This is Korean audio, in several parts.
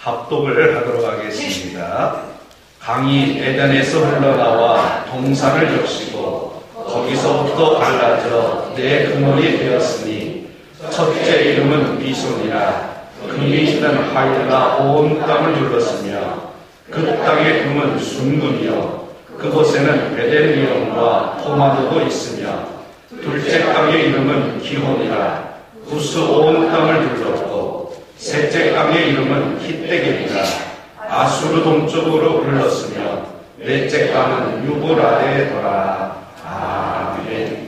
합독을 하도록 하겠습니다. 강이 에덴에서 흘러나와 동산을 적시고 거기서부터 갈라져 네 그물이 되었으니 첫째 이름은 비손이라 금이 있는 하이드가 온 땅을 둘렀으며 그 땅의 금은 순금이요 그곳에는 에덴 이름과 포마도도 있으며 둘째 땅의 이름은 기혼이라 구스 온 땅을 둘렀고 셋째 땅의 이름은 히데겔이라 아수르 동쪽으로 흘렀으며 넷째 땅은 유브라데더라. 아멘.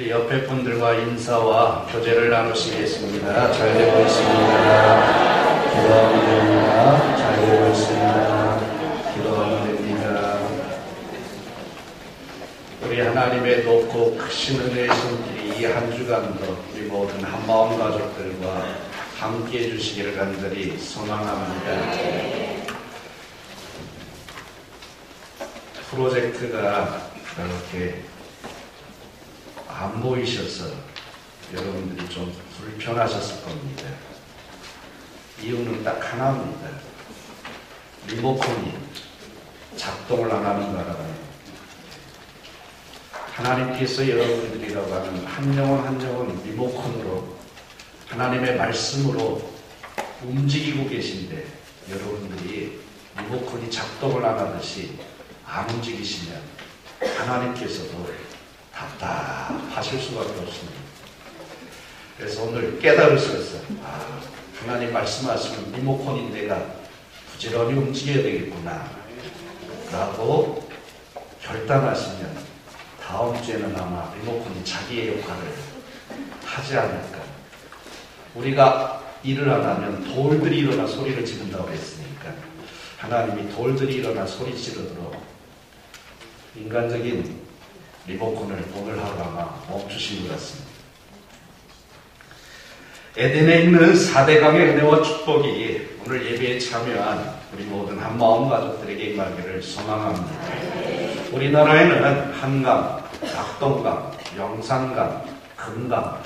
옆에 분들과 인사와 교제를 나누시겠습니다. 잘 되고 있습니다. 기도하면 됩니다. 잘 되고 있습니다. 기도하면 됩니다. 우리 하나님의 높고 크신 은혜의 손길이 이 한 주간도 우리 모든 한마음 가족들과 함께해 주시기를 간절히 소망합니다. 프로젝트가 이렇게 안 보이셔서 여러분들이 좀 불편하셨을 겁니다. 이유는 딱 하나입니다. 리모컨이 작동을 안 하는 거라고요. 하나님께서 여러분들이라고 하는 한 영혼 한 영혼 리모컨으로 하나님의 말씀으로 움직이고 계신데, 여러분들이 리모컨이 작동을 안 하듯이 안 움직이시면 하나님께서도 답답하실 수밖에 없습니다. 그래서 오늘 깨달으셔서 하나님 말씀하시면 리모컨인 내가 부지런히 움직여야 되겠구나 라고 결단하시면 다음 주에는 아마 리모컨이 자기의 역할을 하지 않을까. 우리가 일을 안 하면 돌들이 일어나 소리를 지른다고 했으니까 하나님이 돌들이 일어나 소리 지르도록 인간적인 리모컨을 오늘 하루 아마 멈추신 것 같습니다. 에덴에 있는 4대강의 은혜와 축복이 오늘 예배에 참여한 우리 모든 한마음 가족들에게 임하기를 소망합니다. 우리나라에는 한강, 낙동강, 영산강, 금강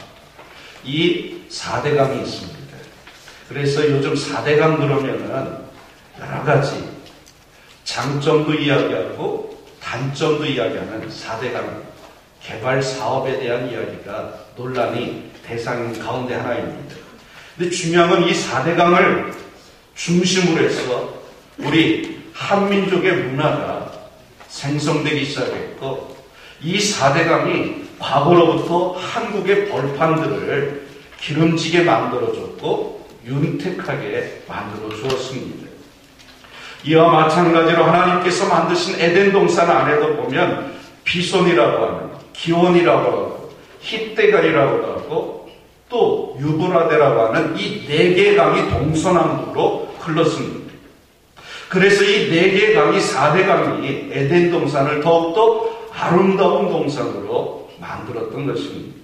이 4대강이 있습니다. 그래서 요즘 4대강 그러면은 여러 가지 장점도 이야기하고 단점도 이야기하는 4대강 개발 사업에 대한 이야기가 논란이 대상 가운데 하나입니다. 근데 중요한 건 이 4대강을 중심으로 해서 우리 한민족의 문화가 생성되기 시작했고, 이 4대강이 과거로부터 한국의 벌판들을 기름지게 만들어줬고 윤택하게 만들어 주었습니다. 이와 마찬가지로 하나님께서 만드신 에덴 동산 안에도 보면 비손이라고 하는, 기온이라고 하고, 힛대갈이라고 하고, 또 유브라데라고 하는 이 4개의 강이 동서남북으로 흘렀습니다. 그래서 이 4개의 강이 4대강이 에덴 동산을 더욱더 아름다운 동산으로 만들었던 것입니다.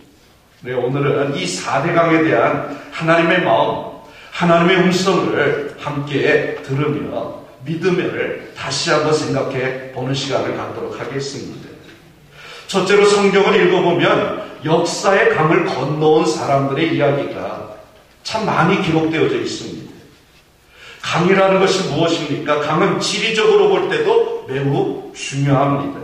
네, 오늘은 이 4대강에 대한 하나님의 마음, 하나님의 음성을 함께 들으며 믿음을 다시 한번 생각해 보는 시간을 갖도록 하겠습니다. 첫째로 성경을 읽어보면 역사의 강을 건너온 사람들의 이야기가 참 많이 기록되어져 있습니다. 강이라는 것이 무엇입니까? 강은 지리적으로 볼 때도 매우 중요합니다.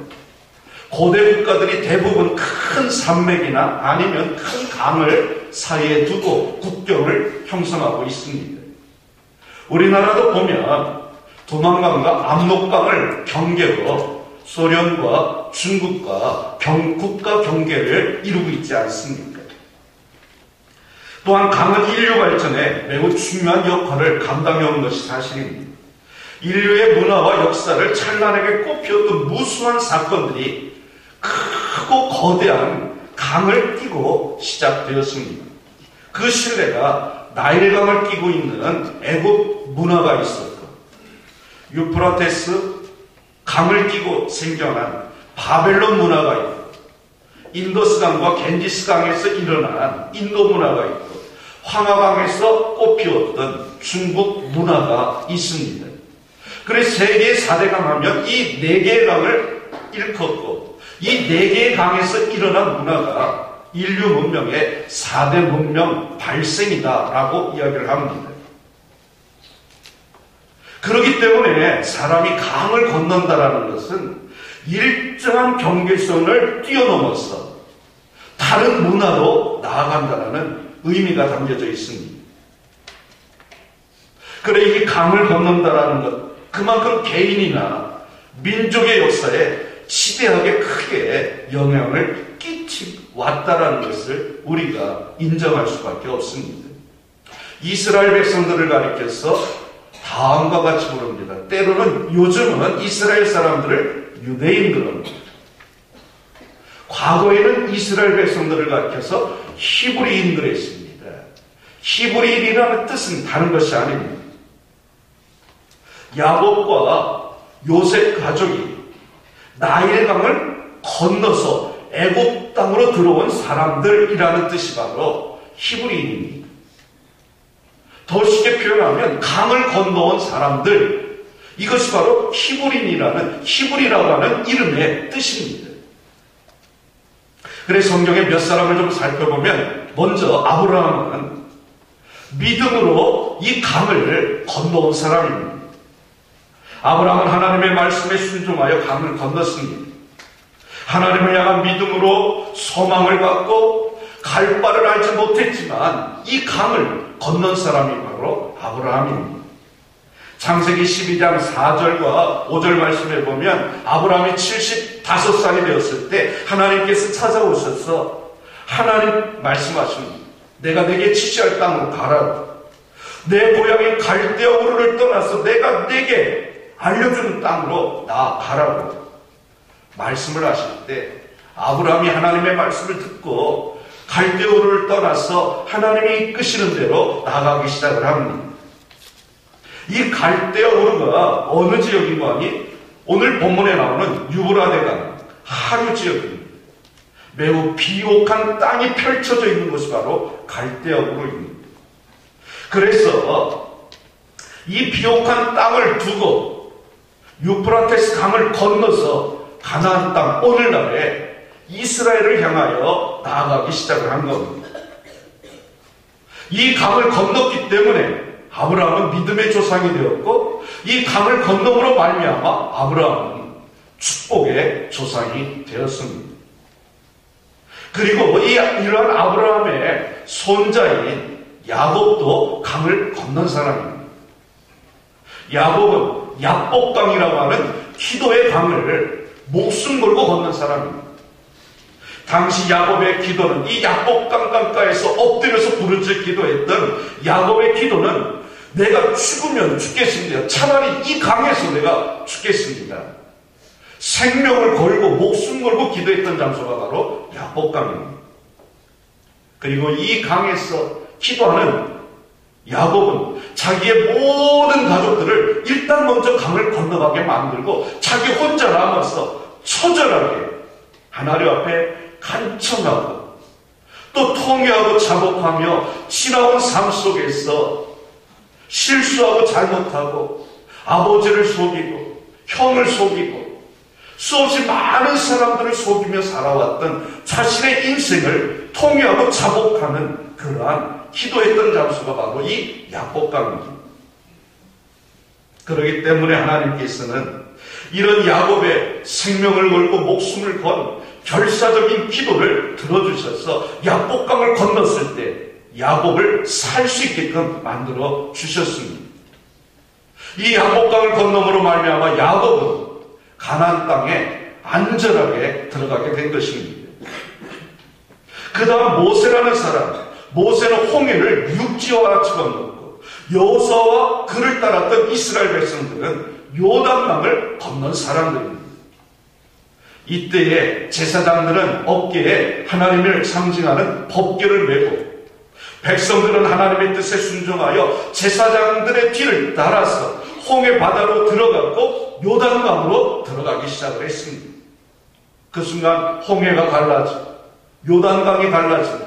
고대 국가들이 대부분 큰 산맥이나 아니면 큰 강을 사이에 두고 국경을 형성하고 있습니다. 우리나라도 보면 도난강과 압록강을 경계로 소련과 중국과 국가 경계를 이루고 있지 않습니까? 또한 강은 인류 발전에 매우 중요한 역할을 감당해온 것이 사실입니다. 인류의 문화와 역사를 찬란하게 꽃피웠던 무수한 사건들이 크고 거대한 강을 끼고 시작되었습니다. 그 신뢰가 나일강을 끼고 있는 애국 문화가 있었고, 유프라테스 강을 끼고 생겨난 바벨론 문화가 있고, 인더스강과 겐지스강에서 일어난 인도 문화가 있고, 황하강에서 꽃피웠던 중국 문화가 있습니다. 그래서 세계의 4대강 하면 이 4개의 강을 일컫고, 이 4개의 강에서 일어난 문화가 인류 문명의 4대 문명 발생이다라고 이야기를 합니다. 그렇기 때문에 사람이 강을 건넌다라는 것은 일정한 경계선을 뛰어넘어서 다른 문화로 나아간다는 의미가 담겨져 있습니다. 그래, 이 강을 건넌다라는 것, 그만큼 개인이나 민족의 역사에 시대하게 크게 영향을 끼치왔다라는 것을 우리가 인정할 수밖에 없습니다. 이스라엘 백성들을 가리켜서 다음과 같이 부릅니다. 때로는 요즘은 이스라엘 사람들을 유대인으로 합니다. 과거에는 이스라엘 백성들을 가리켜서 히브리인들 했습니다. 히브리인이라는 뜻은 다른 것이 아닙니다. 야곱과 요셉 가족이 나일강을 건너서 애굽 땅으로 들어온 사람들이라는 뜻이 바로 히브리인입니다. 더 쉽게 표현하면 강을 건너온 사람들, 이것이 바로 히브리라고 하는 이름의 뜻입니다. 그래서 성경의 몇 사람을 좀 살펴보면, 먼저 아브라함은 믿음으로 바로 이 강을 건너온 사람입니다. 아브라함은 하나님의 말씀에 순종하여 강을 건넜습니다. 하나님을 향한 믿음으로 소망을 갖고 갈 바를 알지 못했지만 이 강을 건넌 사람이 바로 아브라함입니다. 창세기 12장 4절과 5절 말씀에 보면 아브라함이 75살이 되었을 때 하나님께서 찾아오셔서 하나님 말씀하십니다. 내가 내게 지시할 땅으로 가라고. 내 고향인 갈대아 우르를 떠나서 내가 내게 알려주는 땅으로 나아가라고 말씀을 하실 때 아브라함이 하나님의 말씀을 듣고 갈대아 우르를 떠나서 하나님이 이끄시는 대로 나아가기 시작을 합니다. 이 갈대아 우르가 어느 지역인가 하니 오늘 본문에 나오는 유브라데강 하류 지역입니다. 매우 비옥한 땅이 펼쳐져 있는 곳이 바로 갈대아 우르입니다. 그래서 이 비옥한 땅을 두고 유프라테스 강을 건너서 가나안 땅 오늘날에 이스라엘을 향하여 나아가기 시작을 한 겁니다. 이 강을 건넜기 때문에 아브라함은 믿음의 조상이 되었고 이 강을 건너므로 말미암아 아브라함은 축복의 조상이 되었습니다. 그리고 이러한 아브라함의 손자인 야곱도 강을 건넌 사람입니다. 야곱은 야복강이라고 하는 기도의 강을 목숨 걸고 건넌 사람입니다. 당시 야곱의 기도는 이 야복강 강가에서 엎드려서 부르짖어 기도했던 야곱의 기도는 내가 죽으면 죽겠습니다. 차라리 이 강에서 내가 죽겠습니다. 생명을 걸고 목숨 걸고 기도했던 장소가 바로 야복강입니다. 그리고 이 강에서 기도하는 야곱은 자기의 모든 가족들을 일단 먼저 강을 건너가게 만들고 자기 혼자 남아서 처절하게 하나님 앞에 간청하고 또 통회하고 자복하며 지나온 삶 속에서 실수하고 잘못하고 아버지를 속이고 형을 속이고 수없이 많은 사람들을 속이며 살아왔던 자신의 인생을 통회하고 자복하는 그러한 기도했던 장소가 바로 이 야복강입니다. 그렇기 때문에 하나님께서는 이런 야곱의 생명을 걸고 목숨을 건 결사적인 기도를 들어주셔서 야복강을 건넜을 때 야곱을 살 수 있게끔 만들어 주셨습니다. 이 야복강을 건너므로 말미암아 야곱은 가나안 땅에 안전하게 들어가게 된 것입니다. 그 다음 모세라는 사람, 모세는 홍해를 육지와 같이 건넜고 여호수아와 그를 따랐던 이스라엘 백성들은 요단강을 건넌 사람들입니다. 이때에 제사장들은 어깨에 하나님을 상징하는 법궤를 메고 백성들은 하나님의 뜻에 순종하여 제사장들의 뒤를 따라서 홍해 바다로 들어갔고 요단강으로 들어가기 시작을 했습니다. 그 순간 홍해가 갈라지고 요단강이 갈라지고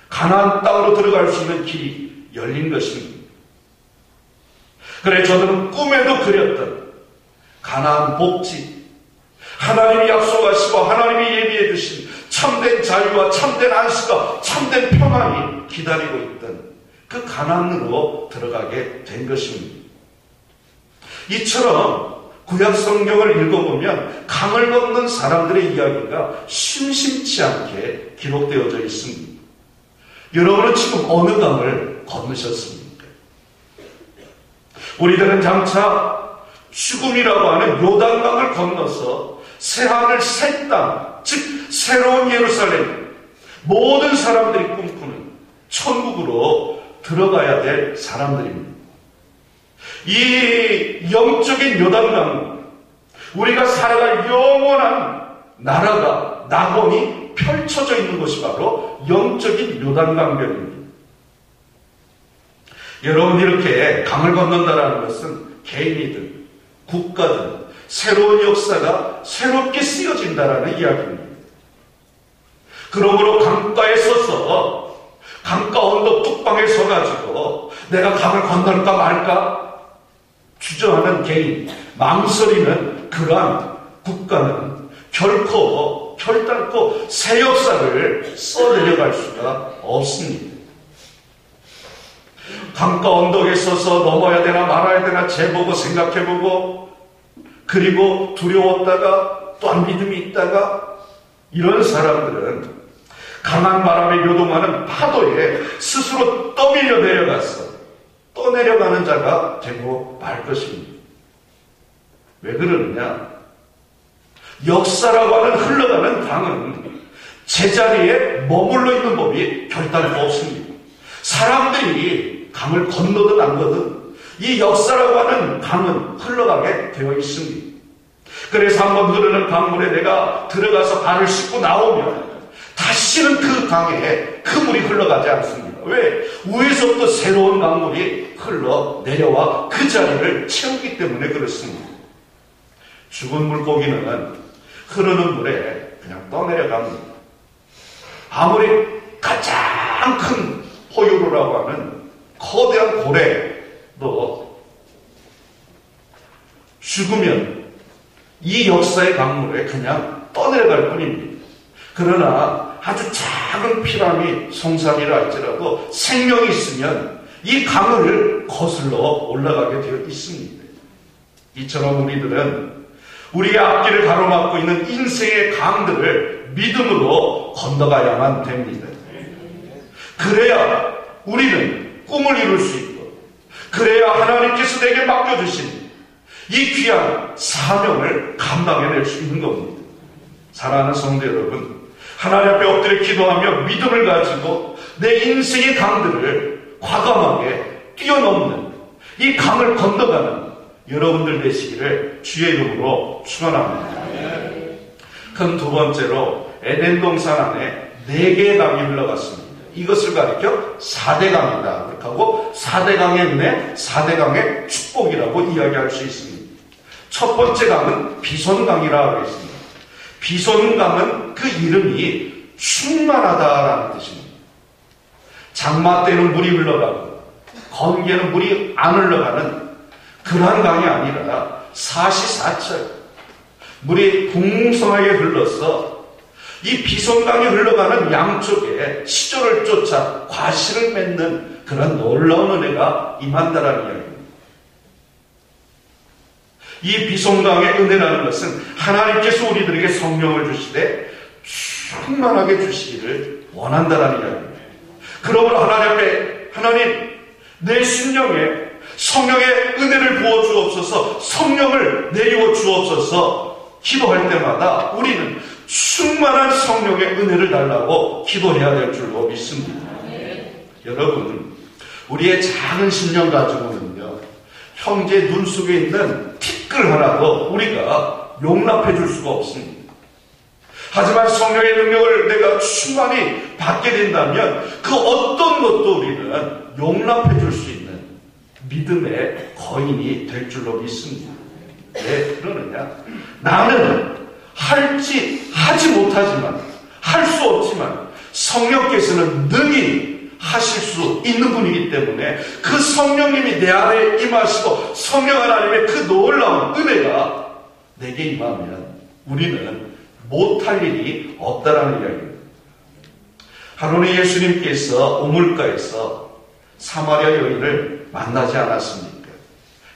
가나안 땅으로 들어갈 수 있는 길이 열린 것입니다. 그래 저들은 꿈에도 그렸던 가나안 복지, 하나님이 약속하시고 하나님이 예비해 두신 참된 자유와 참된 안식과 참된 평안이 기다리고 있던 그 가나안으로 들어가게 된 것입니다. 이처럼 구약 성경을 읽어보면 강을 건넌 사람들의 이야기가 심심치 않게 기록되어져 있습니다. 여러분은 지금 어느 강을 건너셨습니까? 우리들은 장차 죽음이라고 하는 요단강을 건너서 새하늘 새 땅, 즉 새로운 예루살렘, 모든 사람들이 꿈꾸는 천국으로 들어가야 될 사람들입니다. 이 영적인 요단강, 우리가 살아갈 영원한 나라가 낙원이 펼쳐져 있는 곳이 바로 영적인 요단강변입니다. 여러분, 이렇게 강을 건넌다라는 것은 개인이든 국가든 새로운 역사가 새롭게 쓰여진다라는 이야기입니다. 그러므로 강가에 서서 강가 언덕 뚝방에 서가지고 내가 강을 건널까 말까 주저하는 개인, 망설이는 그러한 국가는 결코 새 역사를 써내려갈 수가 없습니다. 강가 언덕에 서서 넘어야 되나 말아야 되나 재보고 생각해보고, 그리고 두려웠다가 또 안 믿음이 있다가, 이런 사람들은 강한 바람에 요동하는 파도에 스스로 떠밀려 내려갔어. 떠내려가는 자가 되고 말 것입니다. 왜 그러느냐? 역사라고 하는 흘러가는 강은 제자리에 머물러 있는 법이 결단코 없습니다. 사람들이 강을 건너든 안 건너든 이 역사라고 하는 강은 흘러가게 되어 있습니다. 그래서 한번 흐르는 강물에 내가 들어가서 발을 씻고 나오면 다시는 그 강에 그 물이 흘러가지 않습니다. 왜? 위에서부터 새로운 강물이 흘러 내려와 그 자리를 채우기 때문에 그렇습니다. 죽은 물고기는 흐르는 물에 그냥 떠내려갑니다. 아무리 가장 큰 포유류라고 하는 거대한 고래도 죽으면 이 역사의 강물에 그냥 떠내려갈 뿐입니다. 그러나 아주 작은 피라미 송사리라 할지라도 생명이 있으면 이 강을 거슬러 올라가게 되어 있습니다. 이처럼 우리들은 우리의 앞길을 가로막고 있는 인생의 강들을 믿음으로 건너가야만 됩니다. 그래야 우리는 꿈을 이룰 수 있고, 그래야 하나님께서 내게 맡겨주신 이 귀한 사명을 감당해낼 수 있는 겁니다. 사랑하는 성도 여러분, 하나님 앞에 엎드려 기도하며 믿음을 가지고 내 인생의 강들을 과감하게 뛰어넘는 이 강을 건너가는 여러분들 되시기를 주의 이름으로 축원합니다. 그럼 두 번째로 에덴 동산 안에 4개의 강이 흘러갔습니다. 이것을 가리켜 4대 강이다. 그렇게 하고 4대 강의 은혜, 4대 강의 축복이라고 이야기할 수 있습니다. 첫 번째 강은 비손강이라고 하겠습니다. 비손강은 그 이름이 충만하다라는 뜻입니다. 장마 때는 물이 흘러가고 건기에는 물이 안 흘러가는 그러한 강이 아니라 사시사철 물이 풍성하게 흘러서 이 비손강이 흘러가는 양쪽에 시조를 쫓아 과실을 맺는 그런 놀라운 은혜가 임한다라는 이야기입니다. 이 비손강의 은혜라는 것은 하나님께서 우리들에게 성령을 주시되 충만하게 주시기를 원한다라는 이야기입니다. 그러므로 하나님 앞에 하나님 내 심령에 성령의 은혜를 부어 주옵소서, 성령을 내리워 주옵소서 기도할 때마다 우리는 충만한 성령의 은혜를 달라고 기도해야 될 줄로 믿습니다. 여러분, 우리의 작은 심령 가지고는요, 형제 눈 속에 있는 티끌 하나도 우리가 용납해 줄 수가 없습니다. 하지만 성령의 능력을 내가 충만히 받게 된다면 그 어떤 것도 우리는 용납해 줄 수 있는 믿음의 거인이 될 줄로 믿습니다. 왜 그러느냐? 나는 하지 못하지만, 할 수 없지만 성령께서는 능히 하실 수 있는 분이기 때문에 그 성령님이 내 안에 임하시고 성령 하나님의 그 놀라운 은혜가 내게 임하면 우리는 못할 일이 없다라는 이야기입니다. 하루는 예수님께서 우물가에서 사마리아 여인을 만나지 않았습니까?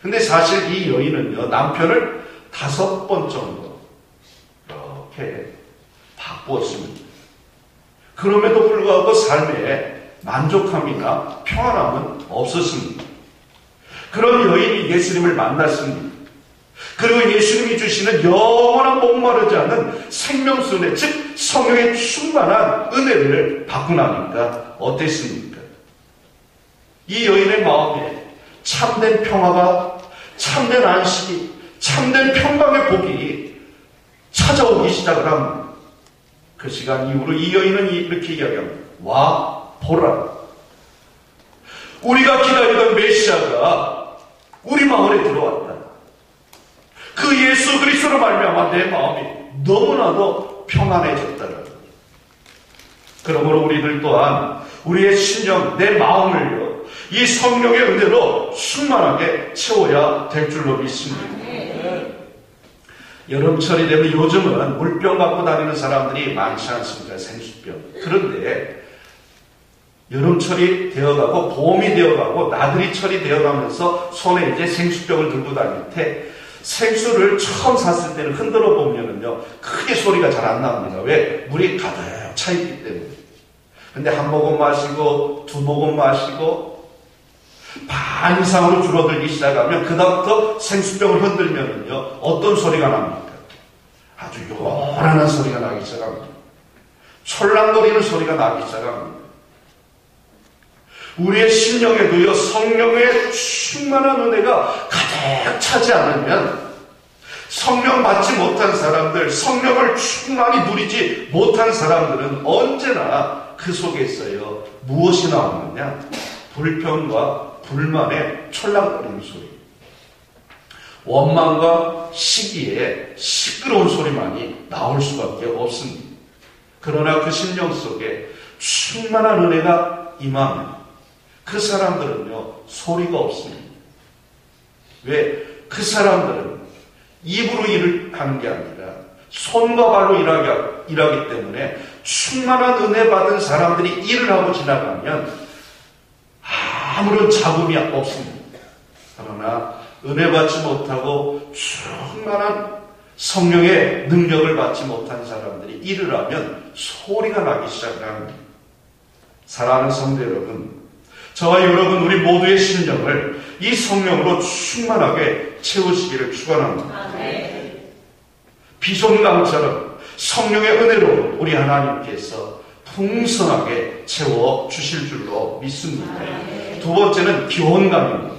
근데 사실 이 여인은요, 남편을 5번 정도 이렇게 바꾸었습니다. 그럼에도 불구하고 삶에 만족함이나 평안함은 없었습니다. 그런 여인이 예수님을 만났습니다. 그리고 예수님이 주시는 영원한 목마르지 않은 생명수 은혜, 즉 성령의 충만한 은혜를 받고 나니까 어땠습니까? 이 여인의 마음에 참된 평화가, 참된 안식이, 참된 평강의 복이 찾아오기 시작을 합니다. 그 시간 이후로 이 여인은 이렇게 이야기합니다. 와, 보라. 우리가 기다리던 메시아가 우리 마을에 들어왔다. 그 예수 그리스도로 말미암아 내 마음이 너무나도 평안해졌다. 그러므로 우리들 또한 우리의 신령, 내 마음을요, 이 성령의 은혜로 충만하게 채워야 될 줄로 믿습니다. 여름철이 되면 요즘은 물병 갖고 다니는 사람들이 많지 않습니까? 생수병. 그런데 여름철이 되어가고 봄이 되어가고 나들이철이 되어가면서 손에 이제 생수병을 들고 다닐 때 생수를 처음 샀을 때는 흔들어 보면은요 크게 소리가 잘 안 납니다. 왜? 물이 가득 차 있기 때문에. 근데 한 모금 마시고 두 모금 마시고 반 이상으로 줄어들기 시작하면 그 다음부터 생수병을 흔들면은요 어떤 소리가 납니까? 아주 요란한 소리가 나기 시작합니다. 촐랑거리는 소리가 나기 시작합니다. 우리의 심령에도요 성령의 충만한 은혜가 가득 차지 않으면 성령 받지 못한 사람들, 성령을 충만히 누리지 못한 사람들은 언제나 그 속에서요 무엇이 나오느냐? 불평과 불만의 촐랑거리는 소리, 원망과 시기에 시끄러운 소리만이 나올 수밖에 없습니다. 그러나 그 심령 속에 충만한 은혜가 임하면 그 사람들은요 소리가 없습니다. 왜? 그 사람들은 입으로 일을 하는 게 아니라 손과 발로 일하기 때문에 충만한 은혜 받은 사람들이 일을 하고 지나가면 아무런 잡음이 없습니다. 그러나 은혜 받지 못하고 충만한 성령의 능력을 받지 못한 사람들이 일을 하면 소리가 나기 시작합니다. 사랑하는 성도 여러분, 저와 여러분 우리 모두의 심령을 이 성령으로 충만하게 채우시기를 축원합니다. 비손강처럼 성령의 은혜로 우리 하나님께서 풍성하게 채워주실 줄로 믿습니다. 두 번째는 기원강입니다.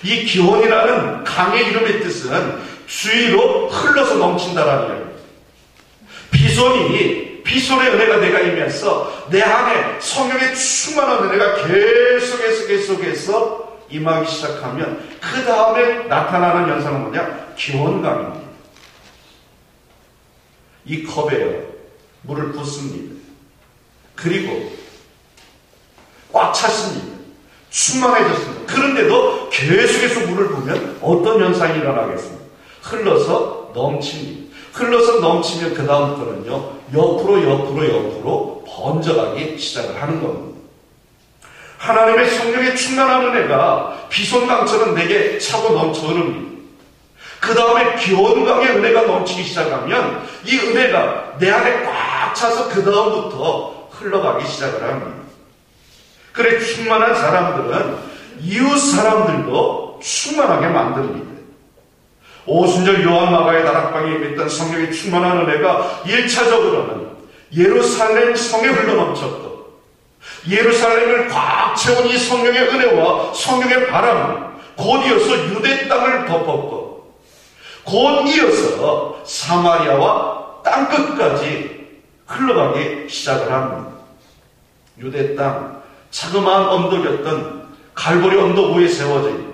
이 기원이라는 강의 이름의 뜻은 주위로 흘러서 넘친다라는 이야기입니다. 비손의 은혜가 내가 임해서 내 안에 성령의 충만한 은혜가 계속해서 임하기 시작하면 그 다음에 나타나는 현상은 뭐냐? 기원강입니다. 이 컵에 물을 붓습니다. 그리고 꽉 찼습니다. 충만해졌습니다. 그런데도 계속해서 물을 부으면 어떤 현상이 일어나겠습니까? 흘러서 넘칩니다. 흘러서 넘치면 그 다음부터는요 옆으로 번져가기 시작을 하는 겁니다. 하나님의 성령의 충만한 은혜가 비손강처럼 내게 차고 넘쳐 흐릅니다. 그 다음에 기원강의 은혜가 넘치기 시작하면 이 은혜가 내 안에 꽉 차서 그 다음부터 흘러가기 시작을 합니다. 그래 충만한 사람들은 이웃 사람들도 충만하게 만듭니다. 오순절 요한마가의 다락방에 임했던 성령의 충만한 은혜가 1차적으로는 예루살렘 성에 흘러넘쳤고 예루살렘을 꽉 채운 이 성령의 은혜와 성령의 바람은 곧 이어서 유대 땅을 덮었고 곧 이어서 사마리아와 땅끝까지 흘러가기 시작을 합니다. 유대 땅 자그마한 언덕이었던 갈보리 언덕 위에 세워진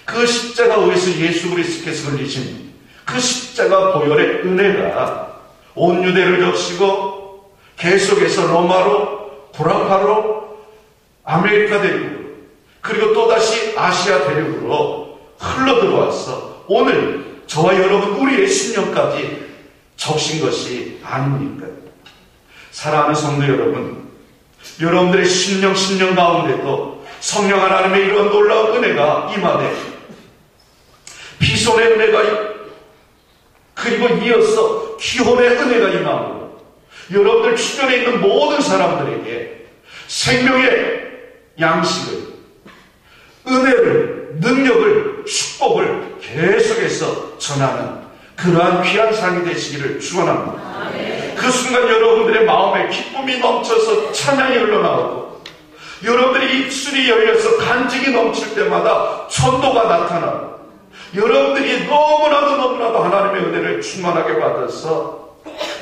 그 십자가 위에서 예수 그리스도께서 흘리신 그 십자가 보혈의 은혜가 온 유대를 적시고 계속해서 로마로 구라파로 아메리카 대륙으로 그리고 또다시 아시아 대륙으로 흘러들어와서 오늘 저와 여러분 우리의 심령까지 적신 것이 아닙니까? 사랑하는 성도 여러분, 여러분들의 심령 가운데도 성령 하나님의 이런 놀라운 은혜가 임하되 비손의 은혜가 그리고 이어서 기혼의 은혜가 임하고 여러분들 주변에 있는 모든 사람들에게 생명의 양식을 은혜를 능력을 축복을 계속해서 전하는 그러한 귀한 삶이 되시기를 축원합니다. 그 순간 여러분들의 마음에 기쁨이 넘쳐서 찬양이 흘러나오고 여러분들의 입술이 열려서 간증이 넘칠 때마다 전도가 나타나고 여러분들이 너무나도 하나님의 은혜를 충만하게 받아서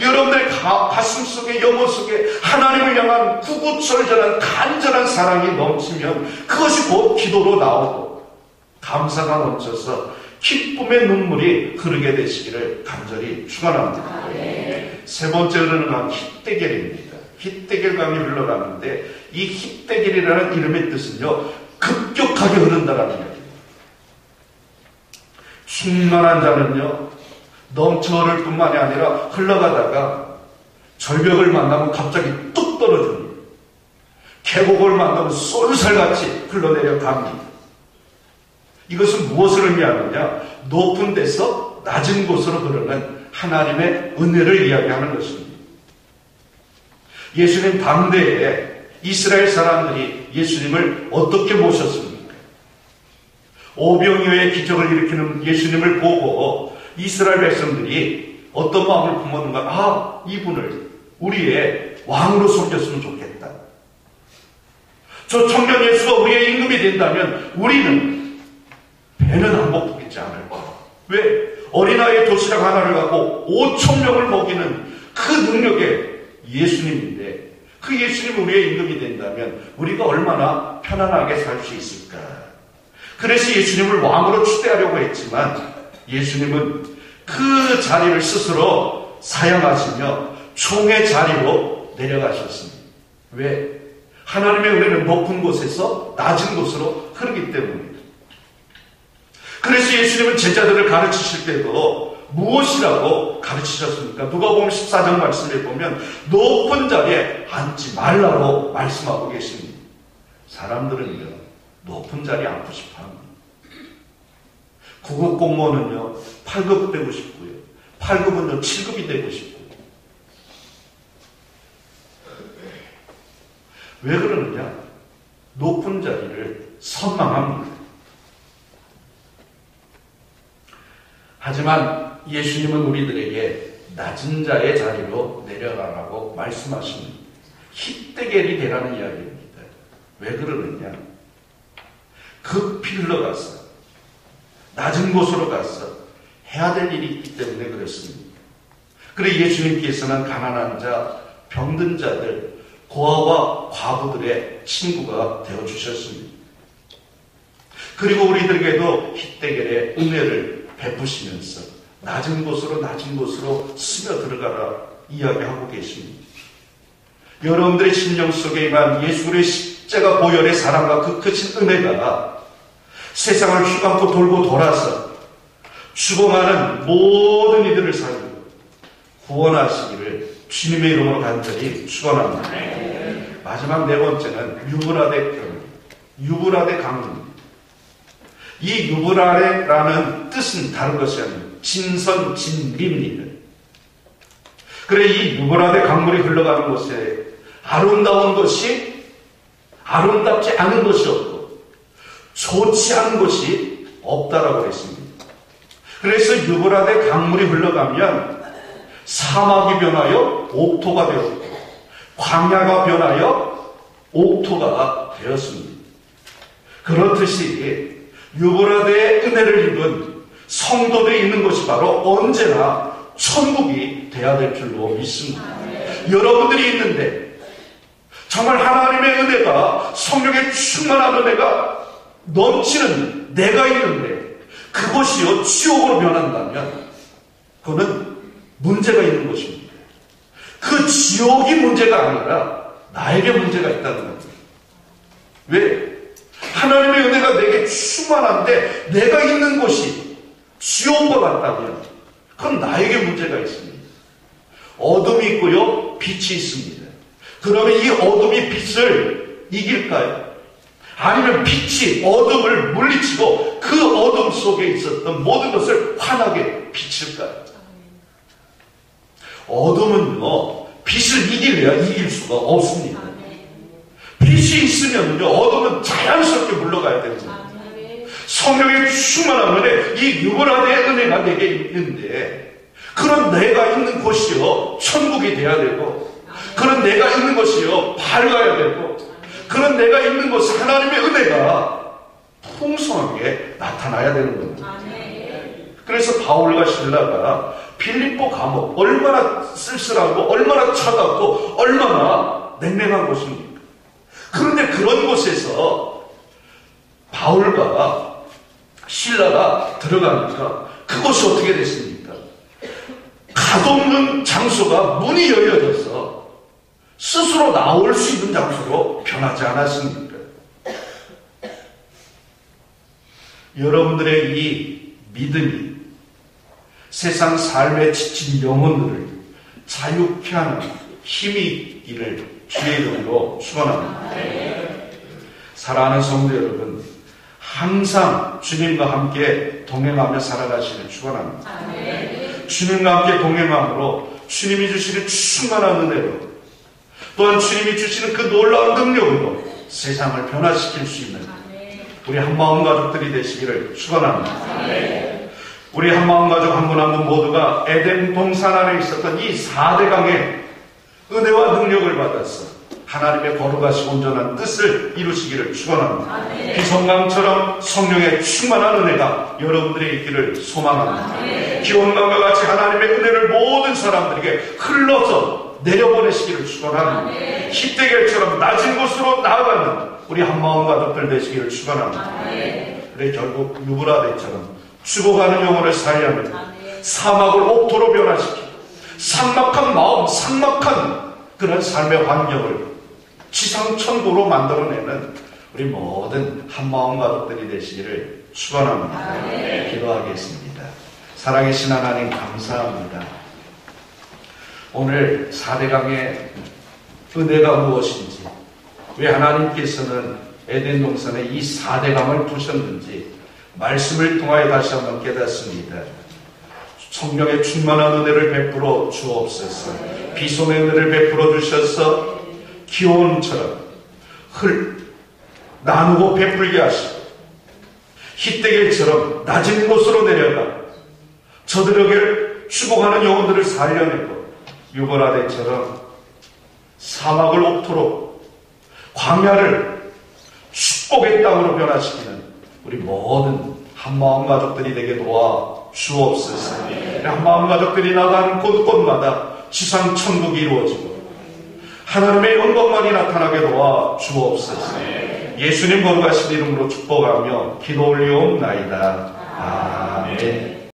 여러분들의 가슴 속에 영혼 속에 하나님을 향한 구구절절한 간절한 사랑이 넘치면 그것이 곧 기도로 나오고 감사가 넘쳐서 기쁨의 눈물이 흐르게 되시기를 간절히 축원합니다. 세 번째 흐르는 강 힛대겔입니다. 힛대겔강이 흘러가는데 이 힛대겔이라는 이름의 뜻은요 급격하게 흐른다라는 이야기입니다. 충만한 자는요 넘쳐 흐를 뿐만이 아니라 흘러가다가 절벽을 만나면 갑자기 뚝 떨어집니다. 계곡을 만나면 쏜살같이 흘러내려 갑니다. 이것은 무엇을 의미하느냐? 높은 데서 낮은 곳으로 흐르는 하나님의 은혜를 이야기하는 것입니다. 예수님 당대에 이스라엘 사람들이 예수님을 어떻게 모셨습니까? 오병이어의 기적을 일으키는 예수님을 보고 이스라엘 백성들이 어떤 마음을 품었는가? 이분을 우리의 왕으로 섬겼으면 좋겠다. 저 청년 예수가 우리의 임금이 된다면 우리는 배는 안 고프겠지 않을까? 왜? 어린아이의 도시락 하나를 갖고 5,000명을 먹이는 그 능력의 예수님인데 그 예수님이 우리의 임금이 된다면 우리가 얼마나 편안하게 살 수 있을까? 그래서 예수님을 왕으로 추대하려고 했지만 예수님은 그 자리를 스스로 사양하시며 총의 자리로 내려가셨습니다. 왜? 하나님의 은혜는 높은 곳에서 낮은 곳으로 흐르기 때문입니다. 그래서 예수님은 제자들을 가르치실 때도 무엇이라고 가르치셨습니까? 누가복음 14장 말씀에 보면 높은 자리에 앉지 말라고 말씀하고 계십니다. 사람들은요, 높은 자리에 앉고 싶어 합니다. 9급 공무원은요, 8급 되고 싶고요. 8급은요, 7급이 되고 싶고요. 왜 그러느냐? 높은 자리를 선망합니다. 하지만 예수님은 우리들에게 낮은 자의 자리로 내려가라고 말씀하십니다. 힛데겔이 되라는 이야기입니다. 왜 그러느냐? 급히 흘러가서 낮은 곳으로 가서 해야 될 일이 있기 때문에 그렇습니다. 그래 예수님께서는 가난한 자, 병든 자들, 고아와 과부들의 친구가 되어주셨습니다. 그리고 우리들에게도 힛데겔의 은혜를 베푸시면서 낮은 곳으로 스며들어가라 이야기하고 계십니다. 여러분들의 심령 속에 임한 예수의 십자가 보혈의 사랑과 그 크신 은혜가 세상을 휘감고 돌고 돌아서 죽어가는 모든 이들을 살리고 구원하시기를 주님의 이름으로 간절히 축원합니다. 마지막 네 번째는 유브라데 강입니다. 이 유브라데라는 뜻은 다른 것이 아니고 진선진리입니다. 그래 이 유브라데 강물이 흘러가는 곳에 아름다운 것이 아름답지 않은 것이 없고 좋지 않은 것이 없다라고 했습니다. 그래서 유브라데 강물이 흘러가면 사막이 변하여 옥토가 되었고 광야가 변하여 옥토가 되었습니다. 그렇듯이 유브라데의 은혜를 입은 성도들이 있는 것이 바로 언제나 천국이 돼야 될 줄로 믿습니다. 여러분들이 있는데 정말 하나님의 은혜가 성령의 충만한 은혜가 넘치는 내가 있는데 그것이요 지옥으로 변한다면 그거는 문제가 있는 것입니다. 그 지옥이 문제가 아니라 나에게 문제가 있다는 겁니다. 왜? 하나님의 은혜가 내게 충만한데 내가 있는 곳이 지옥과 같다면 그건 나에게 문제가 있습니다. 어둠이 있고요 빛이 있습니다. 그러면 이 어둠이 빛을 이길까요? 아니면 빛이 어둠을 물리치고 그 어둠 속에 있었던 모든 것을 환하게 비칠까요? 어둠은요 빛을 이길래야 이길 수가 없습니다. 빛이 있으면요 어둠은 자연스럽게 물러가야 됩니다. 성령의 충만한 은혜, 이 유브라데의 은혜가 내게 있는데 그런 내가 있는 곳이요 천국이 돼야 되고 그런 내가 있는 것이요 밝아야 되고 그런 내가 있는 곳에 하나님의 은혜가 풍성하게 나타나야 되는 겁니다. 그래서 바울과 실라가 빌립보 감옥 얼마나 쓸쓸하고 얼마나 차갑고 얼마나 냉랭한 곳입니까? 그런데 그런 곳에서 바울과 실라가 들어가니까 그곳이 어떻게 됐습니까? 가둬놓은 장소가 문이 열려져서 스스로 나올 수 있는 장소로 변하지 않았습니까? 여러분들의 이 믿음이 세상 삶에 지친 영혼들을 자유케 하는 힘이 있기를 주의 이름으로 축원합니다. 사랑하는 성도 여러분, 항상 주님과 함께 동행하며 살아가시길 축원합니다. 주님과 함께 동행함으로 주님이 주시는 충만한 은혜로, 또한 주님이 주시는 그 놀라운 능력으로 세상을 변화시킬 수 있는 우리 한마음 가족들이 되시기를 축원합니다. 우리 한마음 가족 한 분 한 분 모두가 에덴 동산 안에 있었던 이 4대 강의 은혜와 능력을 받아서 하나님의 거룩하시고 온전한 뜻을 이루시기를 축원합니다. 비성강처럼 성령의 충만한 은혜가 여러분들의 있기를 소망합니다. 기온강과 같이 하나님의 은혜를 모든 사람들에게 흘러서 내려보내시기를 축원합니다. 희대결처럼 낮은 곳으로 나아가는 우리 한마음 가족들 되시기를 축원합니다. 그래 결국 유브라데처럼 죽어가는 영혼을 살려내고 사막을 옥토로 변화시키고 삭막한 마음, 삭막한 그런 삶의 환경을 지상천국으로 만들어내는 우리 모든 한마음 가족들이 되시기를 축원합니다. 기도하겠습니다. 살아계신 하나님 감사합니다. 오늘 4대강의 은혜가 무엇인지, 왜 하나님께서는 에덴 동산에 이 4대강을 두셨는지 말씀을 통하여 다시 한번 깨닫습니다. 성령의 충만한 은혜를 베풀어 주옵소서. 비손의 은혜를 베풀어 주셔서 기온처럼 나누고 베풀게 하시고 희대길처럼 낮은 곳으로 내려가 저들에게 죽어가는 영혼들을 살려내고 유버라데처럼 사막을 옥토로 광야를 축복의 땅으로 변화시키는 우리 모든 한마음 가족들이 되게 도와 주옵소서. 한마음 가족들이 나가는 곳곳마다 지상 천국이 이루어지고 하나님의 영광만이 나타나게 도와 주옵소서. 예수님 거룩하신 이름으로 축복하며 기도 올리옵나이다. 아멘.